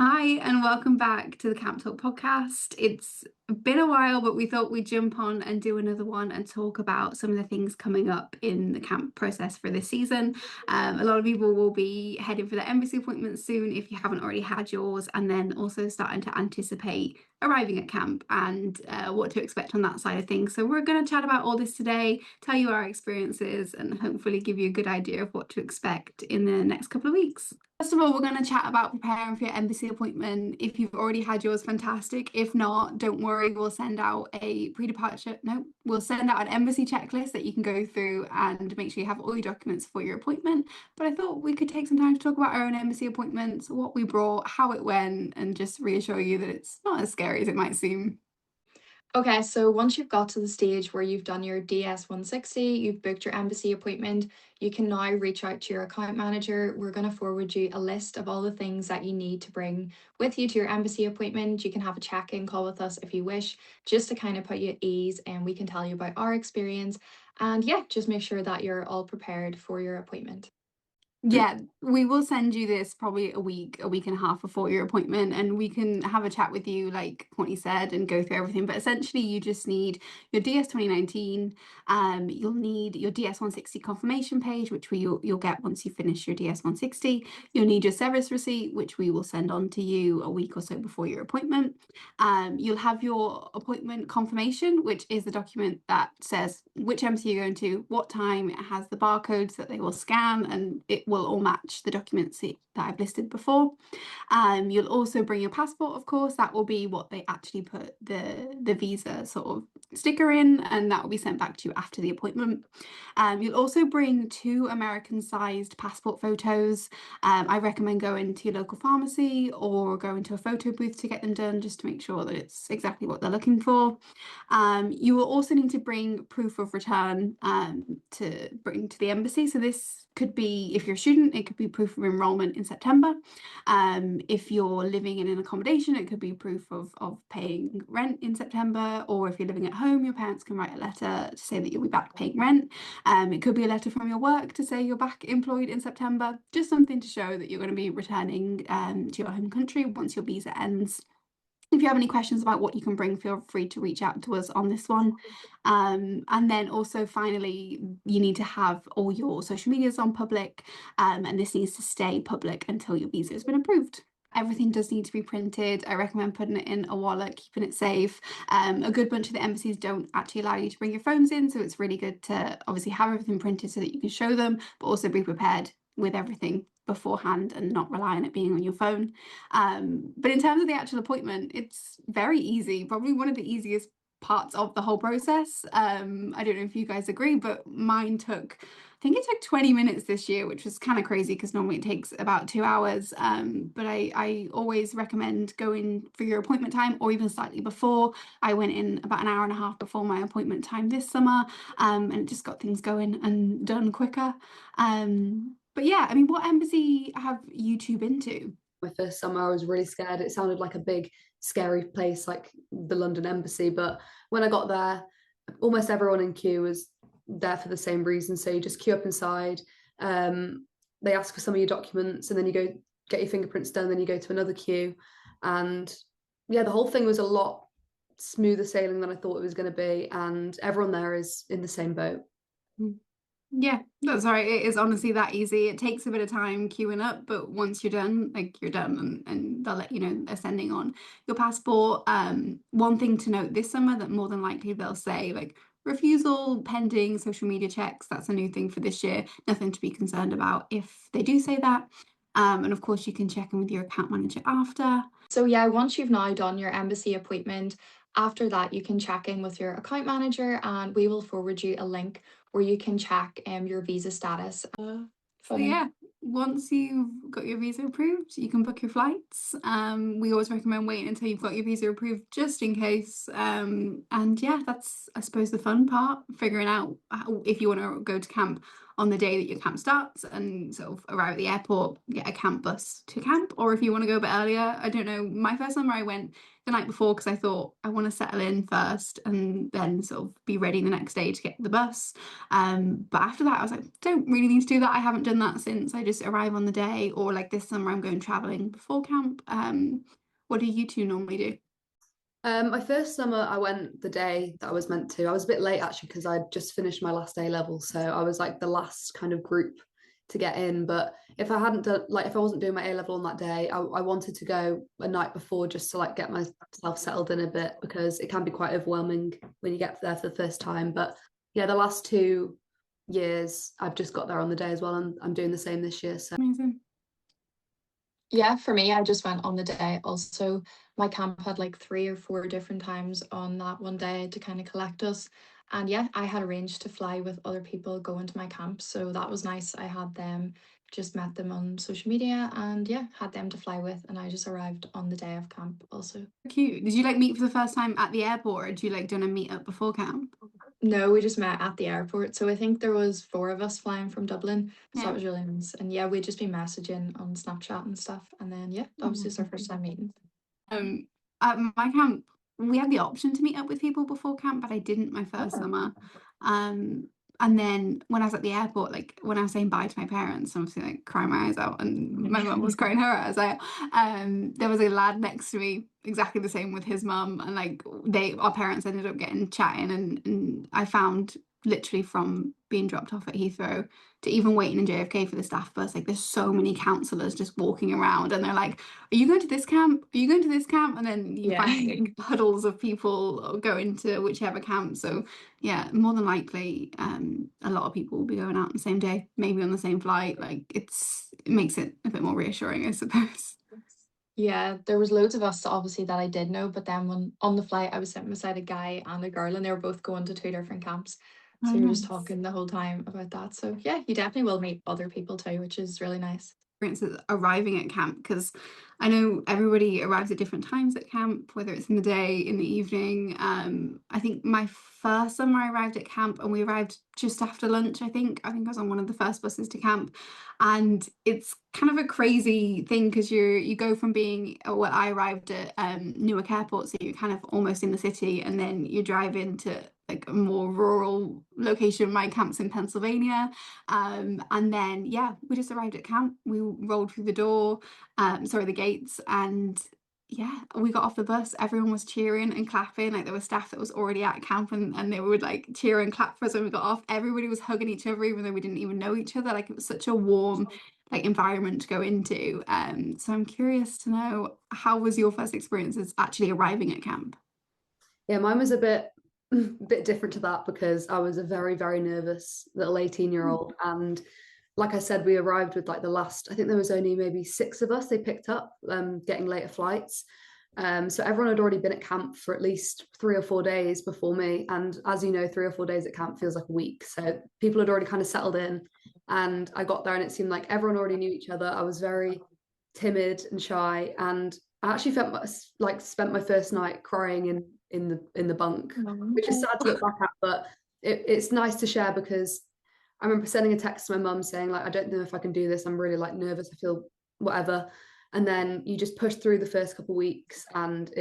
Hi, and welcome back to the Camp Talk podcast. It's been a while, but we thought we'd jump on and do another one and talk about some of the things coming up in the camp process for this season. A lot of people will be heading for their embassy appointments soon if you haven't already had yours, and then also starting to anticipate arriving at camp and what to expect on that side of things. So we're going to chat about all this today, tell you our experiences, and hopefully give you a good idea of what to expect in the next couple of weeks. First of all, we're going to chat about preparing for your embassy appointment. If you've already had yours, fantastic. If not, don't worry, we'll send out we'll send out an embassy checklist that you can go through and make sure you have all your documents for your appointment. But I thought we could take some time to talk about our own embassy appointments, what we brought, how it went, and just reassure you that it's not as scary as it might seem. Okay, so once you've got to the stage where you've done your DS 160, you've booked your embassy appointment, you can now reach out to your account manager. We're going to forward you a list of all the things that you need to bring with you to your embassy appointment. You can have a check-in call with us if you wish, just to kind of put you at ease, and we can tell you about our experience. And yeah, just make sure that you're all prepared for your appointment. Yeah, we will send you this probably a week and a half before your appointment, and we can have a chat with you, like Courtney said, and go through everything. But essentially, you just need your DS 2019. You'll need your DS 160 confirmation page, which you'll get once you finish your DS 160. You'll need your service receipt, which we will send on to you a week or so before your appointment. You'll have your appointment confirmation, which is the document that says which embassy you're going to, what time. It has the barcodes that they will scan, and it will all match the documents that I've listed before. You'll also bring your passport, of course. That will be what they actually put the visa sort of sticker in, and that will be sent back to you after the appointment. You'll also bring 2 American-sized passport photos. I recommend going to your local pharmacy or going to a photo booth to get them done, just to make sure that it's exactly what they're looking for. You will also need to bring proof of return to bring to the embassy. So this could be, if you're a student, it could be proof of enrollment in September. If you're living in an accommodation, it could be proof of paying rent in September. Or if you're living at home, your parents can write a letter to say that you'll be back paying rent. It could be a letter from your work to say you're back employed in September. Just something to show that you're going to be returning to your home country once your visa ends. If you have any questions about what you can bring, feel free to reach out to us on this one. And then also, finally, you need to have all your social medias on public, and this needs to stay public until your visa has been approved. Everything does need to be printed. I recommend putting it in a wallet, keeping it safe. A good bunch of the embassies don't actually allow you to bring your phones in, so it's really good to obviously have everything printed so that you can show them, but also be prepared with everything beforehand and not rely on it being on your phone. But in terms of the actual appointment, it's very easy, probably one of the easiest parts of the whole process. I don't know if you guys agree, but mine took, I think it took 20 minutes this year, which was kind of crazy because normally it takes about 2 hours. But I always recommend going for your appointment time or even slightly before. I went in about an hour and a half before my appointment time this summer, and it just got things going and done quicker. But yeah, I mean, what embassy have you two been to? My first summer, I was really scared. It sounded like a big, scary place, like the London Embassy. But when I got there, almost everyone in queue was there for the same reason. So you just queue up inside. They ask for some of your documents, and then you go get your fingerprints done. Then you go to another queue, and yeah, the whole thing was a lot smoother sailing than I thought it was going to be. And everyone there is in the same boat. Yeah, that's right. It is honestly that easy. It takes a bit of time queuing up, but once you're done, like you're done, and they'll let you know they're sending on your passport. One thing to note this summer that more than likely they'll say like refusal pending social media checks. That's a new thing for this year. Nothing to be concerned about if they do say that. And of course, you can check in with your account manager after. So yeah, once you've now done your embassy appointment, after that you can check in with your account manager and we will forward you a link where you can check your visa status. So yeah, once you've got your visa approved, you can book your flights. We always recommend waiting until you've got your visa approved just in case. And yeah, that's I suppose the fun part, figuring out if you want to go to camp on the day that your camp starts and sort of arrive at the airport, get a camp bus to camp. Or if you want to go a bit earlier, I don't know, my first summer I went the night before because I thought I want to settle in first and then sort of be ready the next day to get the bus. But after that I was like, don't really need to do that. I haven't done that since. I just arrive on the day, or like this summer I'm going traveling before camp. What do you two normally do? My first summer, I went the day that I was meant to. I was a bit late actually because I'd just finished my last A level, so I was like the last kind of group to get in. But if I hadn't done, like, if I wasn't doing my A level on that day, I wanted to go a night before just to like get myself settled in a bit, because it can be quite overwhelming when you get there for the first time. But yeah, the last 2 years I've just got there on the day as well, and I'm doing the same this year. So Amazing. Yeah, for me, I just went on the day. Also, my camp had like 3 or 4 different times on that one day to kind of collect us. And yeah, I had arranged to fly with other people going to my camp. So that was nice. I had them, just met them on social media and yeah, had them to fly with. And I just arrived on the day of camp also. Cute. Did you like meet for the first time at the airport, or did you like done a meet up before camp? No, we just met at the airport. So I think there was 4 of us flying from Dublin. So Yeah. that was really nice. And yeah, we'd just be messaging on Snapchat and stuff. And then yeah, that was just our first time meeting. At my camp, we had the option to meet up with people before camp, but I didn't my first Oh. summer. And then when I was at the airport, like when I was saying bye to my parents, obviously like crying my eyes out, and my mum was crying her eyes out. There was a lad next to me, exactly the same with his mum, and like our parents ended up getting chatting, and I found literally from being dropped off at Heathrow to even waiting in JFK for the staff bus, like there's so many counsellors just walking around, and they're like, are you going to this camp? Are you going to this camp? And then you Yeah. find like huddles of people going to whichever camp. So yeah, more than likely, a lot of people will be going out on the same day, maybe on the same flight. Like it makes it a bit more reassuring, I suppose. Yeah, there was loads of us obviously that I did know, but then when on the flight I was sitting beside a guy and a girl and they were both going to 2 different camps. So Oh, we were just nice. talking the whole time about that. So yeah, you definitely will meet other people too, which is really nice. Experiences arriving at camp, because I know everybody arrives at different times at camp, whether it's in the day, in the evening. I think my first summer I arrived at camp and we arrived just after lunch. I think I was on one of the first buses to camp, and it's kind of a crazy thing because you go from being, well, I arrived at Newark Airport, so you're kind of almost in the city, and then you drive into like a more rural location. My camp's in Pennsylvania. And then yeah, we just arrived at camp. We rolled through the door, the gates, and yeah, we got off the bus. Everyone was cheering and clapping. Like there was staff that was already at camp, and they would like cheer and clap for us when we got off. Everybody was hugging each other, even though we didn't even know each other. Like it was such a warm like environment to go into. So I'm curious to know, how was your first experiences actually arriving at camp? yeah, mine was a bit different to that because I was a very, very nervous little 18-year-old. And like I said, we arrived with like the last, I think there was only maybe 6 of us they picked up, getting later flights. So everyone had already been at camp for at least 3 or 4 days before me. And as you know, 3 or 4 days at camp feels like a week. So people had already kind of settled in. And I got there and it seemed like everyone already knew each other. I was very timid and shy. And I actually spent my first night crying in the bunk, which is sad to look back at, but it's nice to share because I remember sending a text to my mum saying like, I don't know if I can do this. I'm really like nervous. I feel whatever. And then you just push through the first couple of weeks and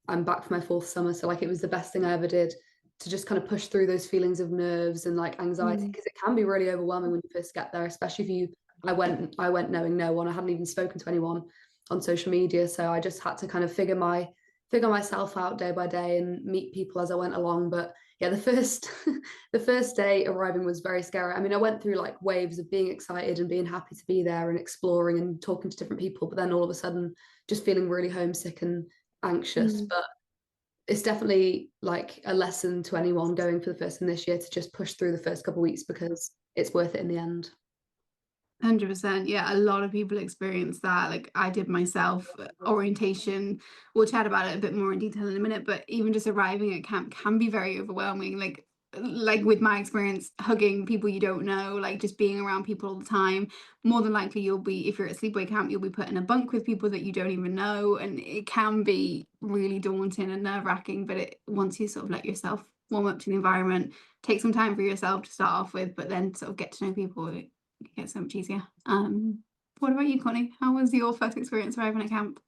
I'm back for my 4th summer. So like it was the best thing I ever did to just kind of push through those feelings of nerves and like anxiety, because it can be really overwhelming when you first get there, especially if I went knowing no one. I hadn't even spoken to anyone on social media. So I just had to kind of figure myself out day by day and meet people as I went along. But yeah, the first day arriving was very scary. I mean, I went through like waves of being excited and being happy to be there and exploring and talking to different people, but then all of a sudden just feeling really homesick and anxious. But it's definitely like a lesson to anyone going for the first time this year to just push through the first couple of weeks because it's worth it in the end. 100%. Yeah, a lot of people experience that. Like I did myself. Orientation, we'll chat about it a bit more in detail in a minute, but even just arriving at camp can be very overwhelming. Like with my experience, hugging people you don't know, like just being around people all the time, more than likely you'll be, if you're at sleepaway camp, you'll be put in a bunk with people that you don't even know, and it can be really daunting and nerve-wracking. But once you sort of let yourself warm up to the environment, take some time for yourself to start off with, but then sort of get to know people, it gets so much easier. What about you, Connie? How was your first experience arriving at camp?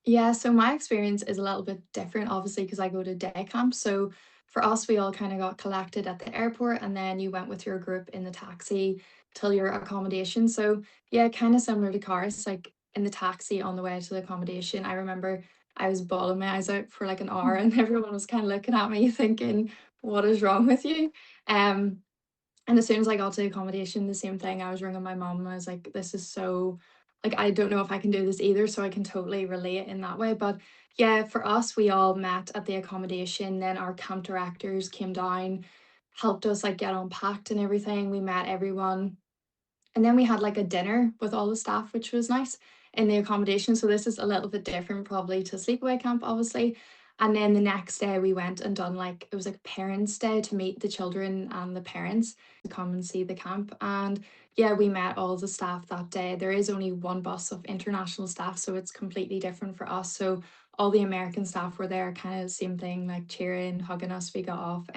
Yeah, so my experience is a little bit different, obviously, because I go to day camp. So for us, we all kind of got collected at the airport, and then you went with your group in the taxi till your accommodation. So yeah, kind of similar to cars, like in the taxi on the way to the accommodation. I remember I was bawling my eyes out for like an hour, and everyone was kind of looking at me thinking, "What is wrong with you?" Um, and as soon as I got to the accommodation, the same thing. I was ringing my mom and I was like, this is so, like, I don't know if I can do this either. So I can totally relate in that way. But yeah, for us, we all met at the accommodation. Then our camp directors came down, helped us like get unpacked and everything. We met everyone. And then we had like a dinner with all the staff, which was nice in the accommodation. So this is a little bit different probably to sleepaway camp, obviously. And then the next day we went and done like it was like parents' day to meet the children and the parents to come and see the camp. And yeah, we met all the staff that day. There is only one bus of international staff, so it's completely different for us. So all the American staff were there, kind of same thing, like cheering, hugging us. We got off.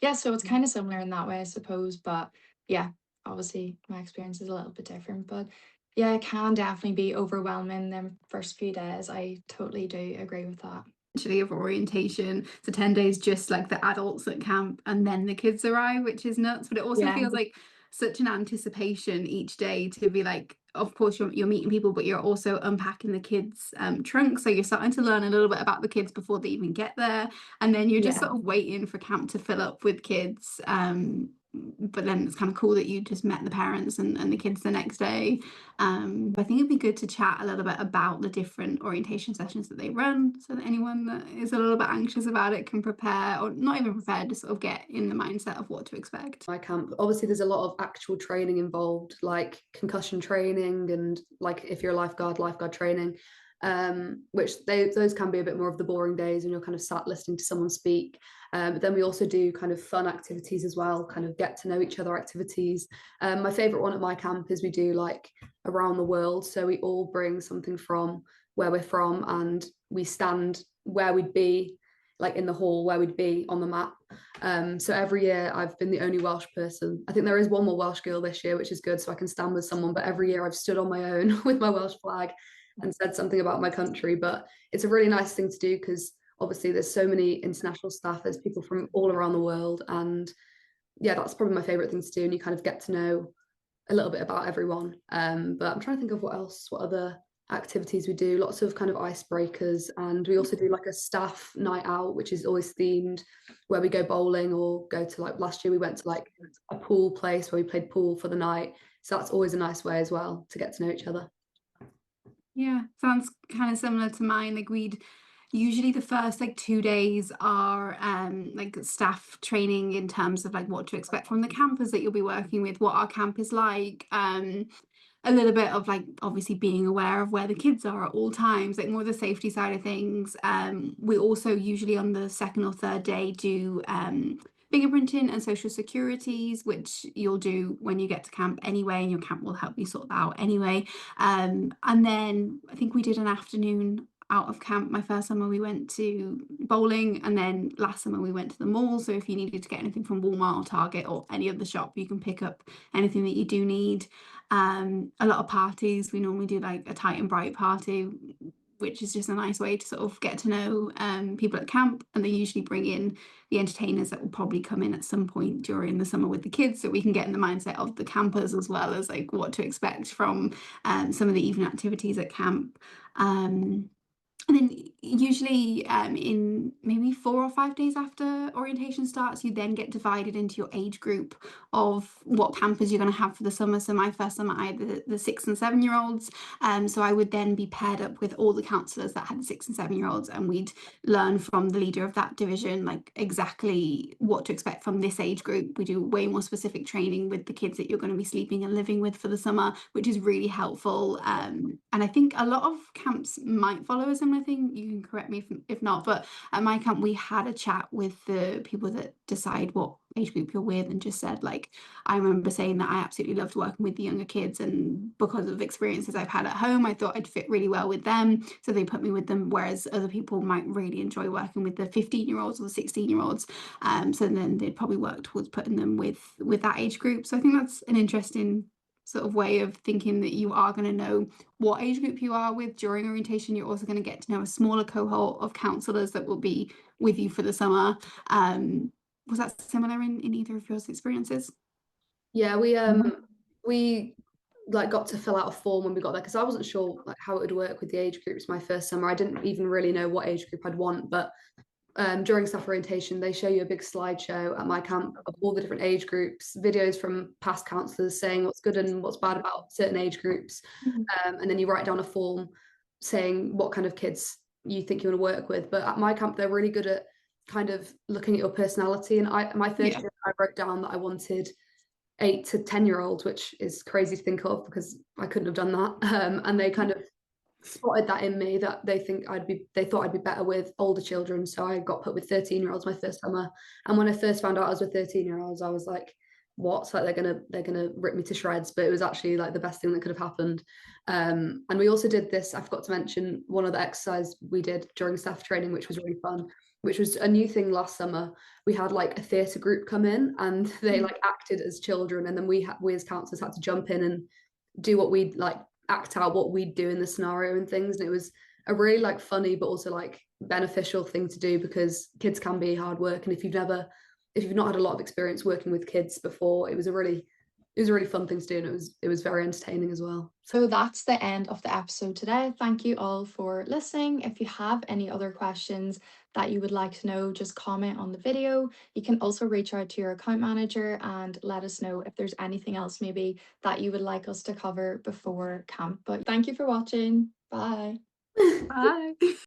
Yeah, so it's kind of similar in that way, I suppose. But yeah, obviously my experience is a little bit different, but yeah, it can definitely be overwhelming them first few days. I totally do agree with that. Actually of orientation. So 10 days just like the adults at camp and then the kids arrive, which is nuts. But it also Yeah, feels like such an anticipation each day to be like, of course you're meeting people, but you're also unpacking the kids' trunks. So you're starting to learn a little bit about the kids before they even get there. And then you're just yeah. sort of waiting for camp to fill up with kids. But then it's kind of cool that you just met the parents and the kids the next day. I think it'd be good to chat a little bit about the different orientation sessions that they run so that anyone that is a little bit anxious about it can prepare, or not even prepare, to sort of get in the mindset of what to expect. My camp, obviously there's a lot of actual training involved, like concussion training and like if you're a lifeguard training, which those can be a bit more of the boring days when you're kind of sat listening to someone speak. But then we also do kind of fun activities as well, kind of get to know each other activities. My favorite one at my camp is we do like around the world, so we all bring something from where we're from and we stand where we'd be, like in the hall where we'd be on the map. So every year I've been the only Welsh person. I think there is one more Welsh girl this year, which is good, so I can stand with someone. But every year I've stood on my own with my Welsh flag and said something about my country. But it's a really nice thing to do because obviously there's so many international staff, there's people from all around the world, and yeah, that's probably my favorite thing to do. And you kind of get to know a little bit about everyone. But I'm trying to think of what other activities we do. Lots of kind of icebreakers, and we also do like a staff night out, which is always themed, where we go bowling or go to, like last year we went to like a pool place where we played pool for the night. So that's always a nice way as well to get to know each other. Yeah, sounds kind of similar to mine. Like we'd usually the first like 2 days are like staff training in terms of like what to expect from the campers that you'll be working with, what our camp is like, a little bit of like obviously being aware of where the kids are at all times, like more the safety side of things. We also usually on the second or third day do fingerprinting and social securities, which you'll do when you get to camp anyway, and your camp will help you sort that out anyway. And then I think we did an afternoon out of camp. My first summer we went to bowling, and then last summer we went to the mall. So if you needed to get anything from Walmart or Target or any other shop, you can pick up anything that you do need. A lot of parties. We normally do like a Tight and Bright party, which is just a nice way to sort of get to know people at camp, and they usually bring in the entertainers that will probably come in at some point during the summer with the kids, so we can get in the mindset of the campers as well as like what to expect from some of the evening activities at camp. And then usually in maybe 4 or 5 days after orientation starts, you then get divided into your age group of what campers you're going to have for the summer. So my first summer, I had the 6 and 7 year olds. So I would then be paired up with all the counsellors that had the 6 and 7 year olds, and we'd learn from the leader of that division, like exactly what to expect from this age group. We do way more specific training with the kids that you're going to be sleeping and living with for the summer, which is really helpful. And I think a lot of camps might follow a similar thing. You can correct me if not, but at my camp we had a chat with the people that decide what age group you're with, and just said, like, I remember saying that I absolutely loved working with the younger kids, and because of experiences I've had at home, I thought I'd fit really well with them, so they put me with them, whereas other people might really enjoy working with the 15-year-olds or the 16-year-olds, so then they'd probably work towards putting them with that age group. So I think that's an interesting sort of way of thinking, that you are going to know what age group you are with during orientation. You're also going to get to know a smaller cohort of counsellors that will be with you for the summer. Was that similar in either of your experiences? Yeah, we like got to fill out a form when we got there, because I wasn't sure like how it would work with the age groups my first summer. I didn't even really know what age group I'd want, but during staff orientation, they show you a big slideshow at my camp of all the different age groups, videos from past counsellors saying what's good and what's bad about certain age groups. And then you write down a form saying what kind of kids you think you want to work with. But at my camp, they're really good at kind of looking at your personality. And my first year, I wrote down that I wanted 8 to 10-year-olds, which is crazy to think of because I couldn't have done that. And they kind of spotted that in me, that they thought I'd be better with older children, so I got put with 13-year-olds my first summer. And when I first found out I was with 13-year-olds, I was like, what? It's like they're gonna rip me to shreds. But it was actually like the best thing that could have happened. And we also did this, I forgot to mention, one of the exercise we did during staff training, which was really fun, which was a new thing last summer. We had like a theatre group come in, and they like acted as children, and then we as counsellors had to jump in and do what we'd like, act out what we'd do in the scenario and things. And it was a really like funny but also like beneficial thing to do, because kids can be hard work, and if you've not had a lot of experience working with kids before, it was a really fun thing to do, and it was very entertaining as well. So that's the end of the episode today. Thank you all for listening. If you have any other questions that you would like to know, just comment on the video. You can also reach out to your account manager and let us know if there's anything else maybe that you would like us to cover before camp. But thank you for watching. Bye. Bye.